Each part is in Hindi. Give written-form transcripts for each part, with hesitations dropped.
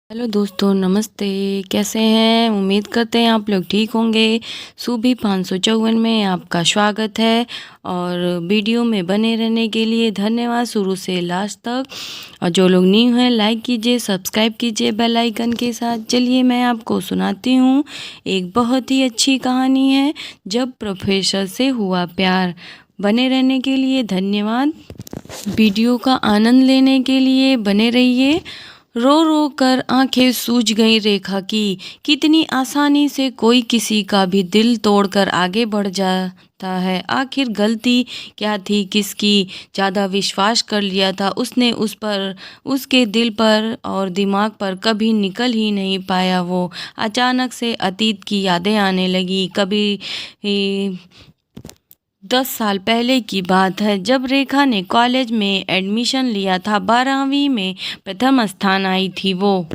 हेलो दोस्तों, नमस्ते। कैसे हैं? उम्मीद करते हैं आप लोग ठीक होंगे। सूबी 554 में आपका स्वागत है और वीडियो में बने रहने के लिए धन्यवाद शुरू से लास्ट तक। और जो लोग न्यू हैं, लाइक कीजिए, सब्सक्राइब कीजिए बेल आइकन के साथ। चलिए मैं आपको सुनाती हूँ। एक बहुत ही अच्छी कहानी है, जब प्रोफेसर से हुआ प्यार। बने रहने के लिए धन्यवाद। वीडियो का आनंद लेने के लिए बने रहिए। रो रो कर आंखें सूज गई रेखा की। कितनी आसानी से कोई किसी का भी दिल तोड़कर आगे बढ़ जाता है। आखिर गलती क्या थी किसकी? ज़्यादा विश्वास कर लिया था उसने उस पर, उसके दिल पर और दिमाग पर। कभी निकल ही नहीं पाया वो। अचानक से अतीत की यादें आने लगी। कभी 10 साल पहले की बात है, जब रेखा ने कॉलेज में एडमिशन लिया था। 12वीं में प्रथम स्थान आई थी वो।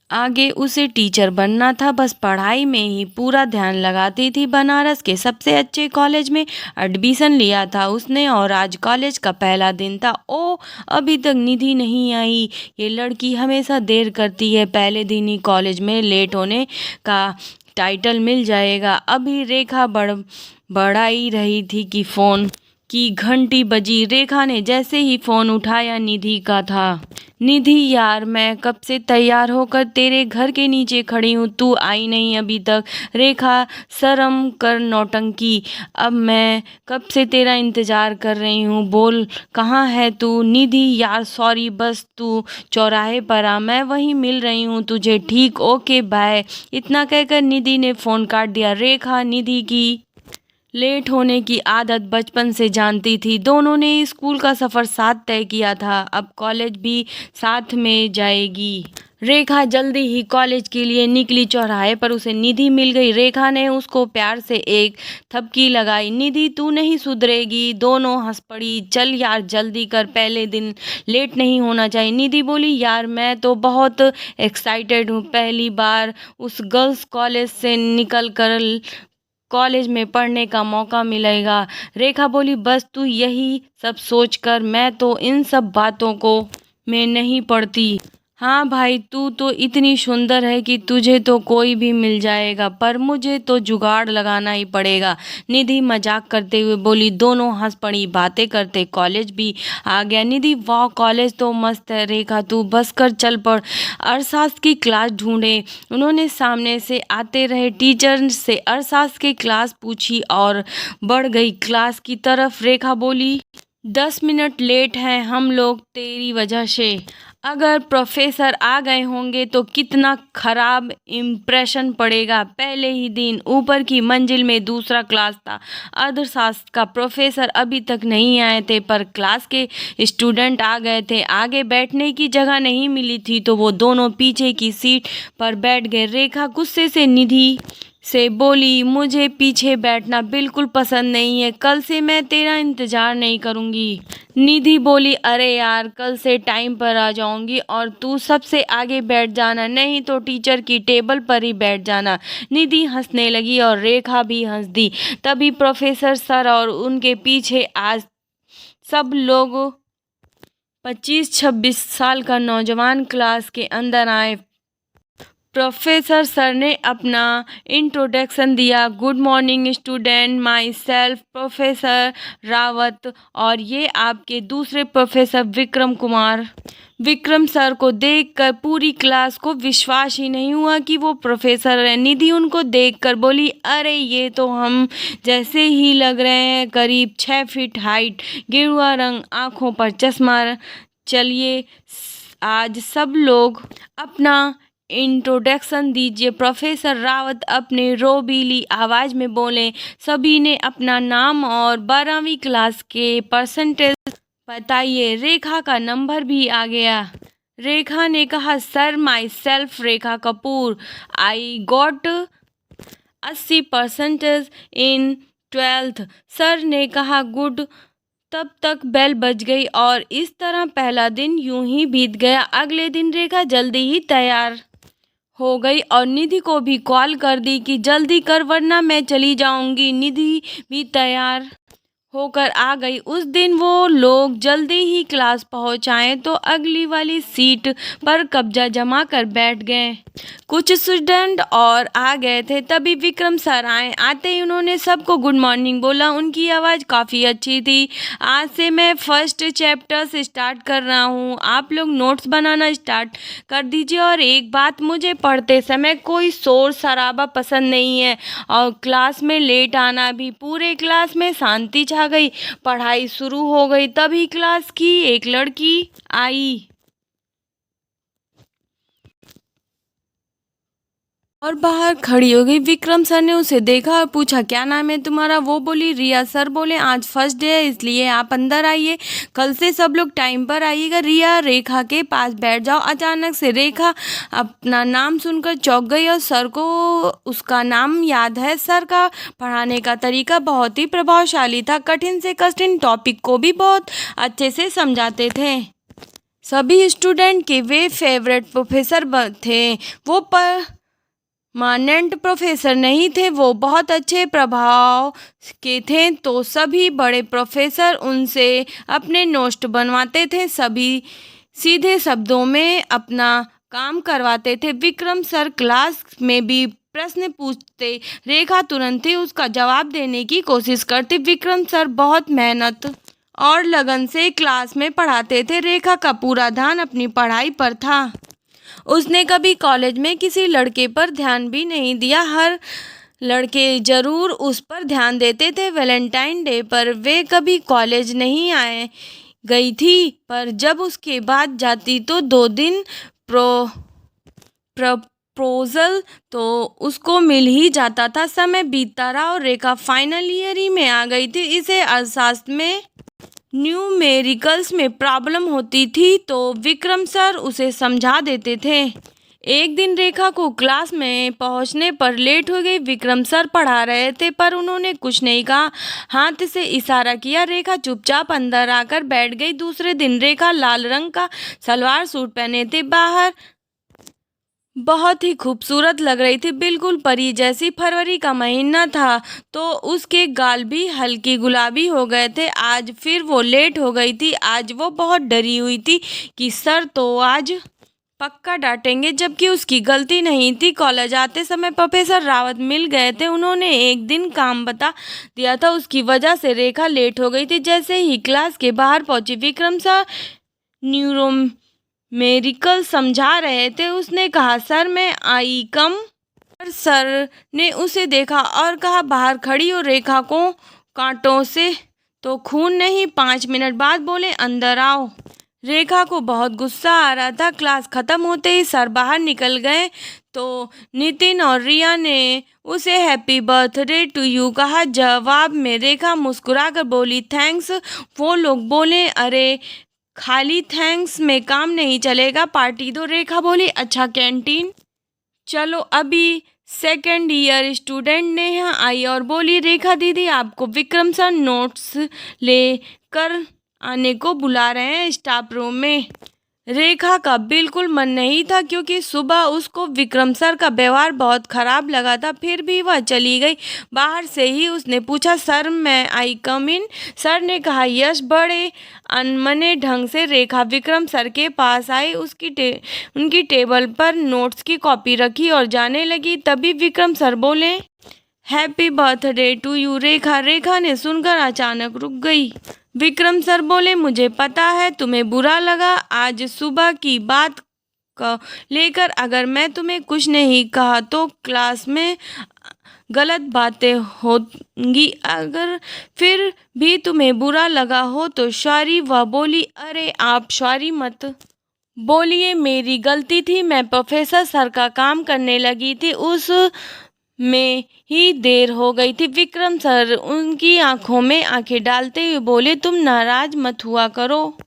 आगे उसे टीचर बनना था, बस पढ़ाई में ही पूरा ध्यान लगाती थी। बनारस के सबसे अच्छे कॉलेज में एडमिशन लिया था उसने और आज कॉलेज का पहला दिन था। ओ, अभी तक निधि नहीं आई। ये लड़की हमेशा देर करती है। पहले दिन ही कॉलेज में लेट होने का टाइटल मिल जाएगा। अभी रेखा बड़ाई रही थी कि फ़ोन की घंटी बजी। रेखा ने जैसे ही फ़ोन उठाया, निधि का था। निधि यार, मैं कब से तैयार होकर तेरे घर के नीचे खड़ी हूँ, तू आई नहीं अभी तक। रेखा, शर्म कर नौटंकी। अब मैं कब से तेरा इंतज़ार कर रही हूँ, बोल कहाँ है तू। निधि यार सॉरी, बस तू चौराहे पर आ, मैं वहीं मिल रही हूँ तुझे। ठीक, ओके बाय। इतना कहकर निधि ने फ़ोन काट दिया। रेखा निधि की लेट होने की आदत बचपन से जानती थी। दोनों ने स्कूल का सफ़र साथ तय किया था, अब कॉलेज भी साथ में जाएगी। रेखा जल्दी ही कॉलेज के लिए निकली। चौराहे पर उसे निधि मिल गई। रेखा ने उसको प्यार से एक थपकी लगाई। निधि, तू नहीं सुधरेगी। दोनों हंस पड़ी। चल यार जल्दी कर, पहले दिन लेट नहीं होना चाहिए। निधि बोली, यार मैं तो बहुत एक्साइटेड हूँ, पहली बार उस गर्ल्स कॉलेज से निकल कर कॉलेज में पढ़ने का मौका मिलेगा। रेखा बोली, बस तू यही सब सोच कर, मैं तो इन सब बातों को मैं नहीं पढ़ती। हाँ भाई, तू तो इतनी सुंदर है कि तुझे तो कोई भी मिल जाएगा, पर मुझे तो जुगाड़ लगाना ही पड़ेगा। निधि मजाक करते हुए बोली। दोनों हंस पड़ी। बातें करते कॉलेज भी आ गया। निधि, वाह कॉलेज तो मस्त है। रेखा, तू बस कर चल पड़, अरसास की क्लास ढूंढे। उन्होंने सामने से आते रहे टीचर से अरसास की क्लास पूछी और बढ़ गई क्लास की तरफ। रेखा बोली, 10 मिनट लेट हैं हम लोग तेरी वजह से। अगर प्रोफेसर आ गए होंगे तो कितना खराब इम्प्रेशन पड़ेगा। पहले ही दिन ऊपर की मंजिल में दूसरा क्लास था। अर्थशास्त्र का प्रोफेसर अभी तक नहीं आए थे, पर क्लास के स्टूडेंट आ गए थे। आगे बैठने की जगह नहीं मिली थी तो वो दोनों पीछे की सीट पर बैठ गए। रेखा गुस्से से निधि से बोली, मुझे पीछे बैठना बिल्कुल पसंद नहीं है, कल से मैं तेरा इंतज़ार नहीं करूँगी। निधि बोली, अरे यार, कल से टाइम पर आ जाऊंगी और तू सबसे आगे बैठ जाना, नहीं तो टीचर की टेबल पर ही बैठ जाना। निधि हंसने लगी और रेखा भी हंस दी। तभी प्रोफेसर सर और उनके पीछे आज सब लोग 25-26 साल का नौजवान क्लास के अंदर आए। प्रोफेसर सर ने अपना इंट्रोडक्शन दिया। Good morning student, my self professor Rawat, और ये आपके दूसरे प्रोफेसर विक्रम कुमार। विक्रम सर को देखकर पूरी क्लास को विश्वास ही नहीं हुआ कि वो प्रोफेसर है। निधि उनको देखकर बोली, अरे ये तो हम जैसे ही लग रहे हैं, करीब 6 फीट हाइट, गेरुआ रंग, आँखों पर चश्मा। चलिए आज सब लोग अपना इंट्रोडक्शन दीजिए। प्रोफेसर रावत अपने रोबीली आवाज में बोले। सभी ने अपना नाम और 12वीं क्लास के परसेंटेज बताइए। रेखा का नंबर भी आ गया। रेखा ने कहा, sir my self Rekha Kapoor, I got 80% in 12th। Sir ने कहा, गुड। तब तक बेल बज गई और इस तरह पहला दिन यूं ही बीत गया। अगले दिन रेखा जल्दी ही तैयार हो गई और निधि को भी कॉल कर दी कि जल्दी कर वरना मैं चली जाऊंगी। निधि भी तैयार होकर आ गई। उस दिन वो लोग जल्दी ही क्लास पहुंच आए तो अगली वाली सीट पर कब्जा जमा कर बैठ गए। कुछ स्टूडेंट और आ गए थे, तभी विक्रम सर आए। आते ही उन्होंने सबको गुड मॉर्निंग बोला। उनकी आवाज़ काफ़ी अच्छी थी। आज से मैं फर्स्ट चैप्टर से स्टार्ट कर रहा हूँ, आप लोग नोट्स बनाना स्टार्ट कर दीजिए। और एक बात, मुझे पढ़ते समय कोई शोर शराबा पसंद नहीं है और क्लास में लेट आना भी। पूरे क्लास में शांति छा गई। पढ़ाई शुरू हो गई, तभी क्लास की एक लड़की आई और बाहर खड़ी हो गई। विक्रम सर ने उसे देखा और पूछा, क्या नाम है तुम्हारा? वो बोली, रिया। सर बोले, आज फर्स्ट डे है इसलिए आप अंदर आइए, कल से सब लोग टाइम पर आइएगा। रिया रेखा के पास बैठ जाओ। अचानक से रेखा अपना नाम सुनकर चौंक गई और सर को उसका नाम याद है। सर का पढ़ाने का तरीका बहुत ही प्रभावशाली था। कठिन से कठिन टॉपिक को भी बहुत अच्छे से समझाते थे। सभी स्टूडेंट के वे फेवरेट प्रोफेसर थे। वो परमानेंट प्रोफेसर नहीं थे, वो बहुत अच्छे प्रभाव के थे। तो सभी बड़े प्रोफेसर उनसे अपने नोट्स बनवाते थे, सभी सीधे शब्दों में अपना काम करवाते थे। विक्रम सर क्लास में भी प्रश्न पूछते, रेखा तुरंत ही उसका जवाब देने की कोशिश करती। विक्रम सर बहुत मेहनत और लगन से क्लास में पढ़ाते थे। रेखा का पूरा ध्यान अपनी पढ़ाई पर था। उसने कभी कॉलेज में किसी लड़के पर ध्यान भी नहीं दिया। हर लड़के जरूर उस पर ध्यान देते थे। वैलेंटाइन डे पर वे कभी कॉलेज नहीं आए गई थी, पर जब उसके बाद जाती तो 2 दिन प्रपोजल तो उसको मिल ही जाता था। समय बीतता रहा और रेखा फाइनल ईयर ही में आ गई थी। इसे अर्थशास्त्र में न्यूमेरिकल्स में प्रॉब्लम होती थी तो विक्रम सर उसे समझा देते थे। एक दिन रेखा को क्लास में पहुंचने पर लेट हो गई। विक्रम सर पढ़ा रहे थे पर उन्होंने कुछ नहीं कहा, हाथ से इशारा किया। रेखा चुपचाप अंदर आकर बैठ गई। दूसरे दिन रेखा लाल रंग का सलवार सूट पहने थे। बाहर बहुत ही खूबसूरत लग रही थी, बिल्कुल परी जैसी। फरवरी का महीना था तो उसके गाल भी हल्की गुलाबी हो गए थे। आज फिर वो लेट हो गई थी। आज वो बहुत डरी हुई थी कि सर तो आज पक्का डांटेंगे, जबकि उसकी गलती नहीं थी। कॉलेज आते समय प्रोफेसर रावत मिल गए थे। उन्होंने एक दिन काम बता दिया था, उसकी वजह से रेखा लेट हो गई थी। जैसे ही क्लास के बाहर पहुंची, विक्रम सर न्यूमेरिकल समझा रहे थे। उसने कहा, सर मैं आई कम? सर ने उसे देखा और कहा, बाहर खड़ी हो रेखा को कांटों से तो खून नहीं। 5 मिनट बाद बोले, अंदर आओ। रेखा को बहुत गुस्सा आ रहा था। क्लास खत्म होते ही सर बाहर निकल गए तो नितिन और रिया ने उसे हैप्पी बर्थडे टू यू कहा। जवाब में रेखा मुस्कुराकर बोली, थैंक्स। वो लोग बोले, अरे खाली थैंक्स में काम नहीं चलेगा, पार्टी दो। रेखा बोली, अच्छा कैंटीन चलो। अभी सेकेंड ईयर स्टूडेंट नेहा आई और बोली, रेखा दीदी आपको विक्रम सर नोट्स लेकर आने को बुला रहे हैं स्टाफ रूम में। रेखा का बिल्कुल मन नहीं था क्योंकि सुबह उसको विक्रम सर का व्यवहार बहुत खराब लगा था। फिर भी वह चली गई। बाहर से ही उसने पूछा, सर मैं आई कम इन? सर ने कहा, यस। बड़े अनमने ढंग से रेखा विक्रम सर के पास आई। उनकी टेबल पर नोट्स की कॉपी रखी और जाने लगी। तभी विक्रम सर बोले, हैप्पी बर्थडे टू यू रेखा। रेखा ने सुनकर अचानक रुक गई। विक्रम सर बोले, मुझे पता है तुम्हें बुरा लगा आज सुबह की बात को लेकर। अगर मैं तुम्हें कुछ नहीं कहा तो क्लास में गलत बातें होंगी। अगर फिर भी तुम्हें बुरा लगा हो तो सॉरी। वह बोली, अरे आप सॉरी मत बोलिए, मेरी गलती थी। मैं प्रोफेसर सर का काम करने लगी थी, उस में ही देर हो गई थी। विक्रम सर उनकी आंखों में आंखें डालते हुए बोले, तुम नाराज मत हुआ करो,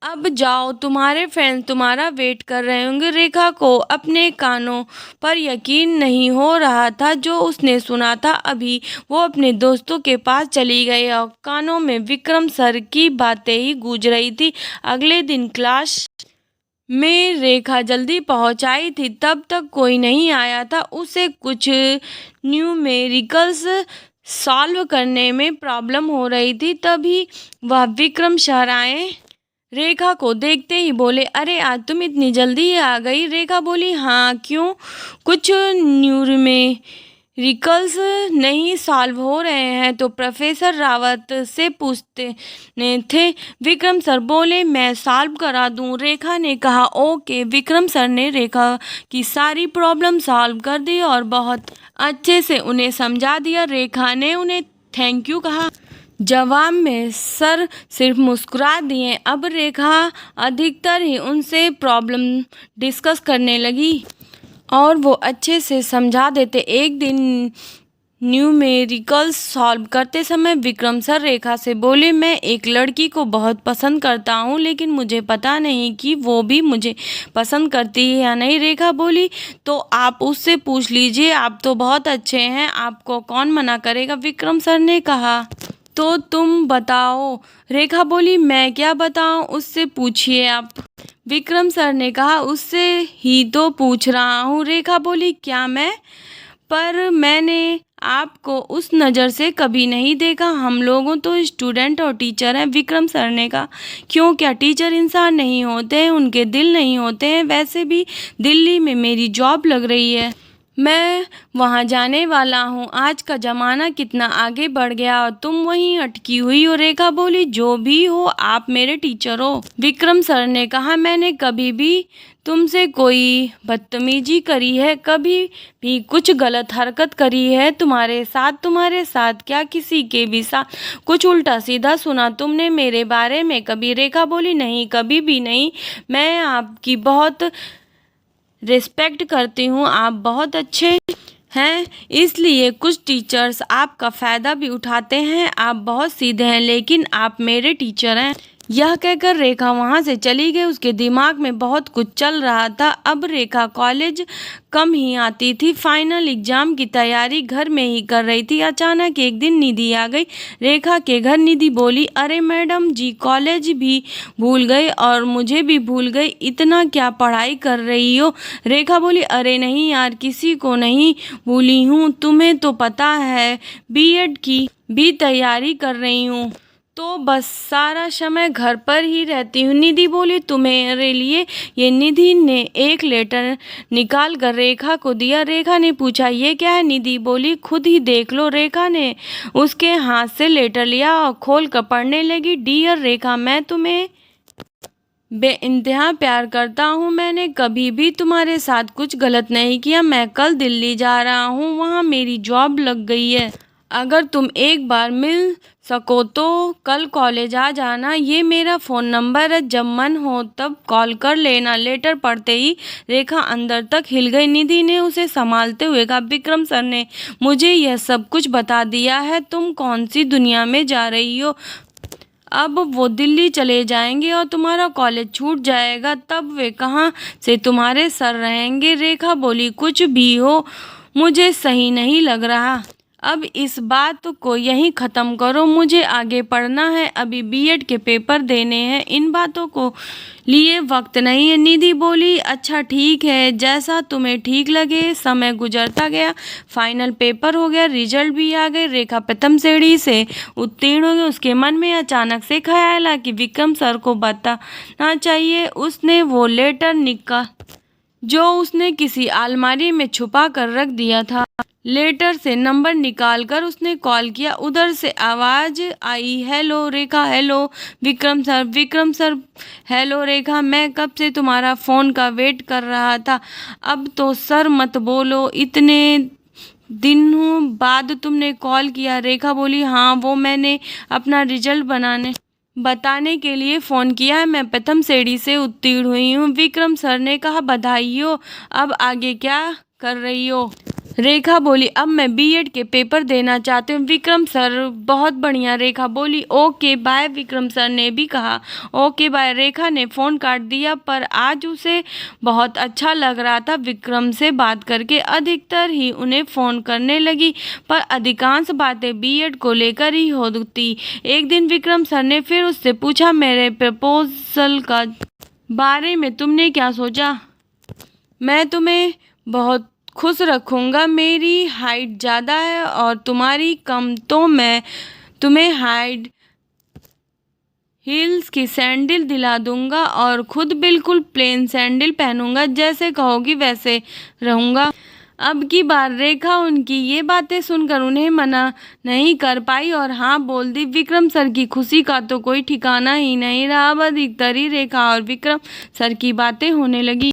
अब जाओ, तुम्हारे फ्रेंड्स तुम्हारा वेट कर रहे होंगे। रेखा को अपने कानों पर यकीन नहीं हो रहा था जो उसने सुना था। अभी वो अपने दोस्तों के पास चली गई और कानों में विक्रम सर की बातें ही गूंज रही थी। अगले दिन क्लास में रेखा जल्दी पहुंच आई थी, तब तक कोई नहीं आया था। उसे कुछ न्यूमेरिकल्स सॉल्व करने में प्रॉब्लम हो रही थी। तभी वह विक्रम सर आए। रेखा को देखते ही बोले, अरे आज तुम इतनी जल्दी आ गई। रेखा बोली, हाँ क्यों, कुछ न्यूमेरिकल्स नहीं सॉल्व हो रहे हैं तो प्रोफेसर रावत से पूछते ने थे। विक्रम सर बोले, मैं सॉल्व करा दूं। रेखा ने कहा, ओके। विक्रम सर ने रेखा की सारी प्रॉब्लम सॉल्व कर दी और बहुत अच्छे से उन्हें समझा दिया। रेखा ने उन्हें थैंक यू कहा। जवाब में सर सिर्फ मुस्कुरा दिए। अब रेखा अधिकतर ही उनसे प्रॉब्लम डिस्कस करने लगी और वो अच्छे से समझा देते। एक दिन न्यूमेरिकल्स सॉल्व करते समय विक्रम सर रेखा से बोले, मैं एक लड़की को बहुत पसंद करता हूँ लेकिन मुझे पता नहीं कि वो भी मुझे पसंद करती है या नहीं। रेखा बोली, तो आप उससे पूछ लीजिए, आप तो बहुत अच्छे हैं, आपको कौन मना करेगा। विक्रम सर ने कहा, तो तुम बताओ। रेखा बोली, मैं क्या बताऊं, उससे पूछिए आप। विक्रम सर ने कहा, उससे ही तो पूछ रहा हूँ। रेखा बोली, क्या मैं, पर मैंने आपको उस नज़र से कभी नहीं देखा, हम लोगों तो स्टूडेंट और टीचर हैं। विक्रम सर ने कहा, क्यों, क्या टीचर इंसान नहीं होते हैं, उनके दिल नहीं होते हैं। वैसे भी दिल्ली में मेरी जॉब लग रही है, मैं वहाँ जाने वाला हूँ। आज का ज़माना कितना आगे बढ़ गया और तुम वहीं अटकी हुई हो। रेखा बोली, जो भी हो आप मेरे टीचर हो। विक्रम सर ने कहा, मैंने कभी भी तुमसे कोई बदतमीजी करी है, कभी भी कुछ गलत हरकत करी है तुम्हारे साथ क्या किसी के भी साथ कुछ उल्टा सीधा सुना तुमने मेरे बारे में कभी। रेखा बोली, नहीं, कभी भी नहीं। मैं आपकी बहुत रिस्पेक्ट करती हूँ, आप बहुत अच्छे हैं, इसलिए कुछ टीचर्स आपका फ़ायदा भी उठाते हैं। आप बहुत सीधे हैं लेकिन आप मेरे टीचर हैं। यह कहकर रेखा वहाँ से चली गई। उसके दिमाग में बहुत कुछ चल रहा था। अब रेखा कॉलेज कम ही आती थी, फाइनल एग्जाम की तैयारी घर में ही कर रही थी। अचानक एक दिन निधि आ गई रेखा के घर। निधि बोली, अरे मैडम जी, कॉलेज भी भूल गई और मुझे भी भूल गई, इतना क्या पढ़ाई कर रही हो। रेखा बोली, अरे नहीं यार, किसी को नहीं भूली हूँ, तुम्हें तो पता है बीएड की भी तैयारी कर रही हूँ, तो बस सारा समय घर पर ही रहती हूँ। निधि बोली, तुम्हारे लिए ये। निधि ने एक लेटर निकाल कर रेखा को दिया। रेखा ने पूछा, ये क्या है। निधि बोली, खुद ही देख लो। रेखा ने उसके हाथ से लेटर लिया और खोल कर पढ़ने लगी। डियर रेखा, मैं तुम्हें बेइंतहा प्यार करता हूँ, मैंने कभी भी तुम्हारे साथ कुछ गलत नहीं किया। मैं कल दिल्ली जा रहा हूँ, वहाँ मेरी जॉब लग गई है। अगर तुम एक बार मिल सको तो कल कॉलेज आ जाना, ये मेरा फ़ोन नंबर है, जब मन हो तब कॉल कर लेना। लेटर पढ़ते ही रेखा अंदर तक हिल गई। निधि ने उसे संभालते हुए कहा, विक्रम सर ने मुझे यह सब कुछ बता दिया है, तुम कौन सी दुनिया में जा रही हो। अब वो दिल्ली चले जाएंगे और तुम्हारा कॉलेज छूट जाएगा, तब वे कहाँ से तुम्हारे सर रहेंगे। रेखा बोली, कुछ भी हो मुझे सही नहीं लग रहा, अब इस बात को यहीं ख़त्म करो, मुझे आगे पढ़ना है, अभी बीएड के पेपर देने हैं, इन बातों को लिए वक्त नहीं है। निधि बोली, अच्छा ठीक है, जैसा तुम्हें ठीक लगे। समय गुजरता गया, फाइनल पेपर हो गया, रिजल्ट भी आ गए। रेखा प्रथम श्रेणी से उत्तीर्ण हो गई। उसके मन में अचानक से ख्याल आया कि विक्रम सर को बताना चाहिए। उसने वो लेटर निकाल जो उसने किसी अलमारी में छुपा कर रख दिया था। लेटर से नंबर निकालकर उसने कॉल किया। उधर से आवाज़ आई, hello Rekha. Hello Vikram sir. Vikram sir, hello Rekha, मैं कब से तुम्हारा फ़ोन का वेट कर रहा था। अब तो सर मत बोलो, इतने दिनों बाद तुमने कॉल किया। रेखा बोली, हाँ, वो मैंने अपना रिजल्ट बताने के लिए फ़ोन किया है, मैं प्रथम श्रेणी से उत्तीर्ण हुई हूँ। विक्रम सर ने कहा, बधाई हो, अब आगे क्या कर रही हो। रेखा बोली, अब मैं बीएड के पेपर देना चाहती हूँ। विक्रम सर, बहुत बढ़िया। रेखा बोली, ओके बाय। विक्रम सर ने भी कहा, ओके बाय। रेखा ने फ़ोन काट दिया, पर आज उसे बहुत अच्छा लग रहा था विक्रम से बात करके। अधिकतर ही उन्हें फ़ोन करने लगी, पर अधिकांश बातें बीएड को लेकर ही होती। एक दिन विक्रम सर ने फिर उससे पूछा, मेरे प्रपोजल का बारे में तुमने क्या सोचा। मैं तुम्हें बहुत खुश रखूँगा। मेरी हाइट ज़्यादा है और तुम्हारी कम, तो मैं तुम्हें हाई हील्स की सैंडल दिला दूंगा और खुद बिल्कुल प्लेन सैंडल पहनूंगा। जैसे कहोगी वैसे रहूंगा। अब की बार रेखा उनकी ये बातें सुनकर उन्हें मना नहीं कर पाई और हाँ बोल दी। विक्रम सर की खुशी का तो कोई ठिकाना ही नहीं रहा। अब अधिकतर ही रेखा और विक्रम सर की बातें होने लगी।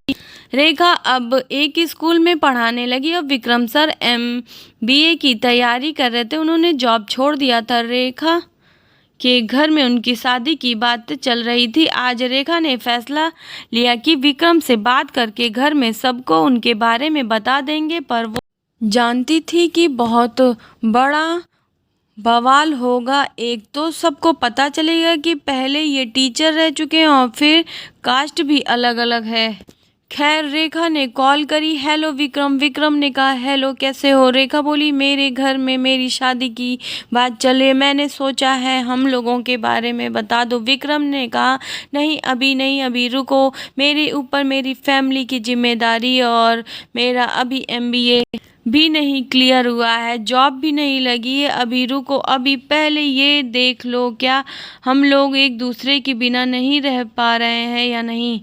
रेखा अब एक स्कूल में पढ़ाने लगी और विक्रम सर MBA की तैयारी कर रहे थे। उन्होंने जॉब छोड़ दिया था। रेखा के घर में उनकी शादी की बात चल रही थी। आज रेखा ने फैसला लिया कि विक्रम से बात करके घर में सबको उनके बारे में बता देंगे, पर वो जानती थी कि बहुत बड़ा बवाल होगा। एक तो सबको पता चलेगा कि पहले ये टीचर रह चुके हैं और फिर कास्ट भी अलग अलग है। खैर, रेखा ने कॉल करी। हेलो विक्रम। विक्रम ने कहा हेलो, कैसे हो? रेखा बोली, मेरे घर में मेरी शादी की बात चले, मैंने सोचा है हम लोगों के बारे में बता दो। विक्रम ने कहा नहीं अभी नहीं, अभी रुको, मेरे ऊपर मेरी फैमिली की जिम्मेदारी और मेरा अभी MBA भी नहीं क्लियर हुआ है, जॉब भी नहीं लगी है, अभी रुको, अभी पहले ये देख लो क्या हम लोग एक दूसरे के बिना नहीं रह पा रहे हैं या नहीं,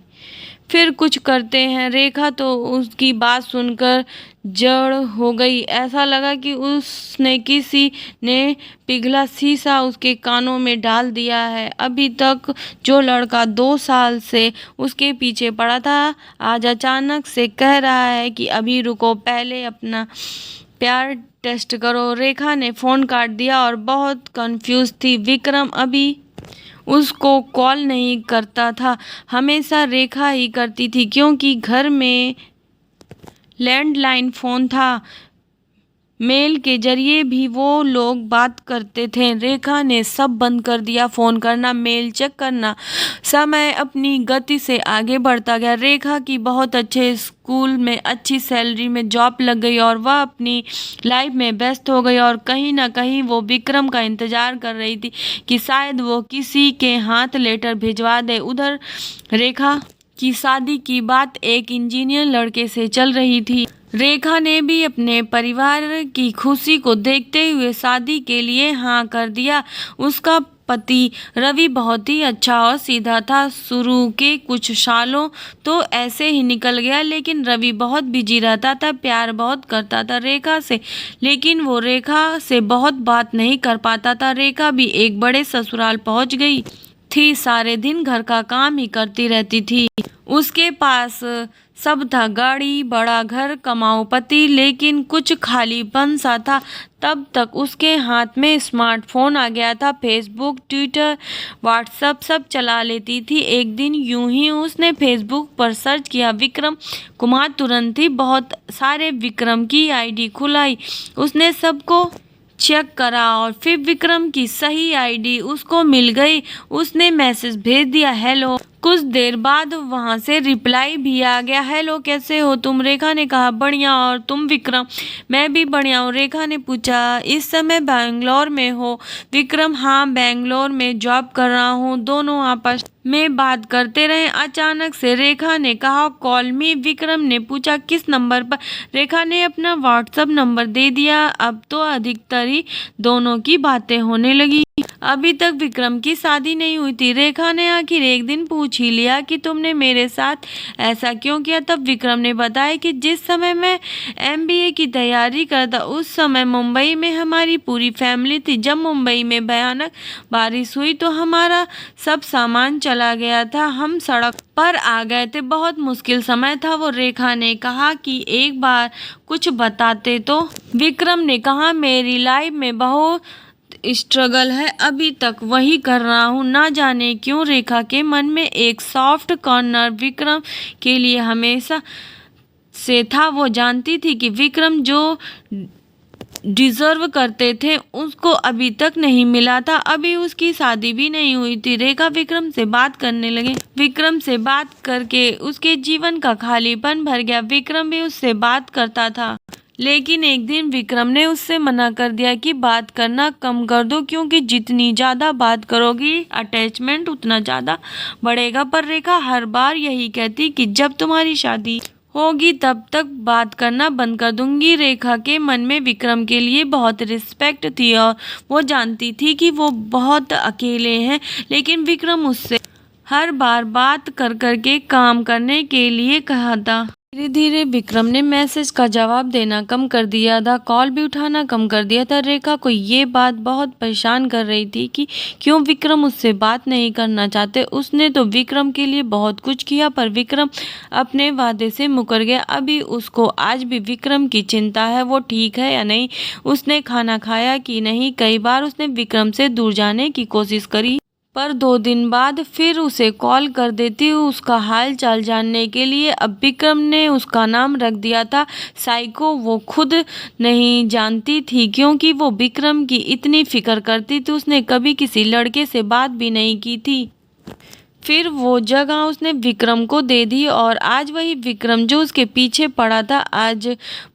फिर कुछ करते हैं। रेखा तो उसकी बात सुनकर जड़ हो गई। ऐसा लगा कि उसने किसी ने पिघला शीशा उसके कानों में डाल दिया है। अभी तक जो लड़का 2 साल से उसके पीछे पड़ा था, आज अचानक से कह रहा है कि अभी रुको, पहले अपना प्यार टेस्ट करो। रेखा ने फ़ोन काट दिया और बहुत कंफ्यूज थी। विक्रम अभी उसको कॉल नहीं करता था, हमेशा रेखा ही करती थी, क्योंकि घर में लैंडलाइन फ़ोन था। मेल के जरिए भी वो लोग बात करते थे। रेखा ने सब बंद कर दिया, फ़ोन करना, मेल चेक करना। समय अपनी गति से आगे बढ़ता गया। रेखा की बहुत अच्छे स्कूल में अच्छी सैलरी में जॉब लग गई और वह अपनी लाइफ में व्यस्त हो गई। और कहीं ना कहीं वो विक्रम का इंतज़ार कर रही थी कि शायद वो किसी के हाथ लेटर भिजवा दे। उधर रेखा की शादी की बात एक इंजीनियर लड़के से चल रही थी। रेखा ने भी अपने परिवार की खुशी को देखते हुए शादी के लिए हाँ कर दिया। उसका पति रवि बहुत ही अच्छा और सीधा था। शुरू के कुछ सालों तो ऐसे ही निकल गया, लेकिन रवि बहुत बिजी रहता था, प्यार बहुत करता था रेखा से, लेकिन वो रेखा से बहुत बात नहीं कर पाता था। रेखा भी एक बड़े ससुराल पहुंच गई थी, सारे दिन घर का काम ही करती रहती थी। उसके पास सब था, गाड़ी, बड़ा घर, कमाऊ पति, लेकिन कुछ खालीपन सा था। तब तक उसके हाथ में स्मार्टफोन आ गया था। फेसबुक, ट्विटर, व्हाट्सएप सब चला लेती थी। एक दिन यूं ही उसने फेसबुक पर सर्च किया विक्रम कुमार। तुरंत ही बहुत सारे विक्रम की ID खुलाई। उसने सबको चेक करा और फिर विक्रम की सही ID उसको मिल गई। उसने मैसेज भेज दिया हेलो। कुछ देर बाद वहां से रिप्लाई भी आ गया, हेलो कैसे हो तुम? रेखा ने कहा बढ़िया, और तुम? विक्रम, मैं भी बढ़िया हूँ। रेखा ने पूछा इस समय बेंगलोर में हो? विक्रम, हाँ बेंगलोर में जॉब कर रहा हूँ। दोनों आपस में बात करते रहे। अचानक से रेखा ने कहा कॉल मी। विक्रम ने पूछा किस नंबर पर? रेखा ने अपना व्हाट्सएप नंबर दे दिया। अब तो अधिकतर ही दोनों की बातें होने लगी। अभी तक विक्रम की शादी नहीं हुई थी। रेखा ने आखिर एक दिन पूछ ही लिया कि तुमने मेरे साथ ऐसा क्यों किया? तब विक्रम ने बताया कि जिस समय मैं MBA की तैयारी करता उस समय मुंबई में हमारी पूरी फैमिली थी। जब मुंबई में भयानक बारिश हुई तो हमारा सब सामान चला गया था, हम सड़क पर आ गए थे, बहुत मुश्किल समय था वो। रेखा ने कहा कि एक बार कुछ बताते तो। विक्रम ने कहा मेरी लाइफ में बहुत स्ट्रगल है, अभी तक वही कर रहा हूँ। ना जाने क्यों रेखा के मन में एक सॉफ्ट कॉर्नर विक्रम के लिए हमेशा से था। वो जानती थी कि विक्रम जो डिजर्व करते थे उसको अभी तक नहीं मिला था। अभी उसकी शादी भी नहीं हुई थी। रेखा विक्रम से बात करने लगे। विक्रम से बात करके उसके जीवन का खालीपन भर गया। विक्रम भी उससे बात करता था, लेकिन एक दिन विक्रम ने उससे मना कर दिया कि बात करना कम कर दो, क्योंकि जितनी ज़्यादा बात करोगी अटैचमेंट उतना ज़्यादा बढ़ेगा। पर रेखा हर बार यही कहती कि जब तुम्हारी शादी होगी तब तक बात करना बंद कर दूंगी। रेखा के मन में विक्रम के लिए बहुत रिस्पेक्ट थी और वो जानती थी कि वो बहुत अकेले हैं, लेकिन विक्रम उससे हर बार बात कर कर के काम करने के लिए कहा था। धीरे धीरे विक्रम ने मैसेज का जवाब देना कम कर दिया था, कॉल भी उठाना कम कर दिया था। रेखा को ये बात बहुत परेशान कर रही थी कि क्यों विक्रम उससे बात नहीं करना चाहते। उसने तो विक्रम के लिए बहुत कुछ किया, पर विक्रम अपने वादे से मुकर गया। अभी उसको आज भी विक्रम की चिंता है, वो ठीक है या नहीं, उसने खाना खाया कि नहीं। कई बार उसने विक्रम से दूर जाने की कोशिश करी, पर 2 दिन बाद फिर उसे कॉल कर देती उसका हाल चाल जानने के लिए। अब विक्रम ने उसका नाम रख दिया था साइको। वो खुद नहीं जानती थी क्योंकि वो विक्रम की इतनी फिक्र करती थी। उसने कभी किसी लड़के से बात भी नहीं की थी। फिर वो जगह उसने विक्रम को दे दी और आज वही विक्रम जो उसके पीछे पड़ा था आज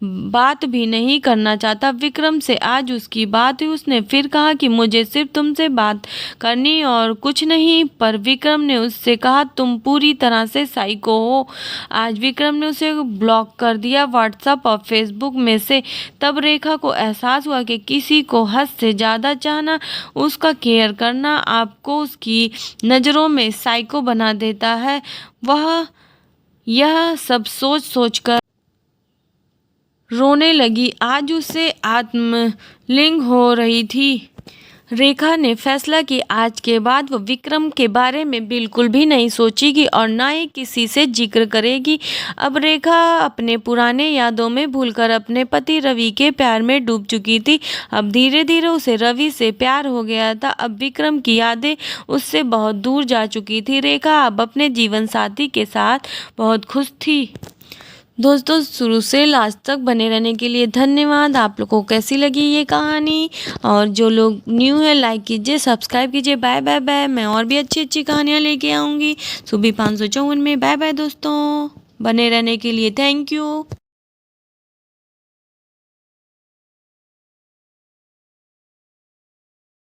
बात भी नहीं करना चाहता विक्रम से। आज उसकी बात हुई, उसने फिर कहा कि मुझे सिर्फ तुमसे बात करनी और कुछ नहीं, पर विक्रम ने उससे कहा तुम पूरी तरह से साइको हो। आज विक्रम ने उसे ब्लॉक कर दिया व्हाट्सएप और फेसबुक में से। तब रेखा को एहसास हुआ कि किसी को हद से ज़्यादा चाहना, उसका केयर करना आपको उसकी नज़रों में को बना देता है। वह यह सब सोच सोचकर रोने लगी। आज उसे आत्मलिंग हो रही थी। रेखा ने फैसला कि आज के बाद वो विक्रम के बारे में बिल्कुल भी नहीं सोचेगी और ना ही किसी से जिक्र करेगी। अब रेखा अपने पुराने यादों में भूलकर अपने पति रवि के प्यार में डूब चुकी थी। अब धीरे धीरे उसे रवि से प्यार हो गया था। अब विक्रम की यादें उससे बहुत दूर जा चुकी थी। रेखा अब अपने जीवन साथी के साथ बहुत खुश थी। दोस्तों, शुरू से लास्ट तक बने रहने के लिए धन्यवाद। आप लोगों को कैसी लगी ये कहानी, और जो लोग न्यू है लाइक कीजिए, सब्सक्राइब कीजिए। Bye bye bye. मैं और भी अच्छी अच्छी कहानियाँ लेके आऊँगी सुबह 554 में। बाय बाय दोस्तों, बने रहने के लिए थैंक यू।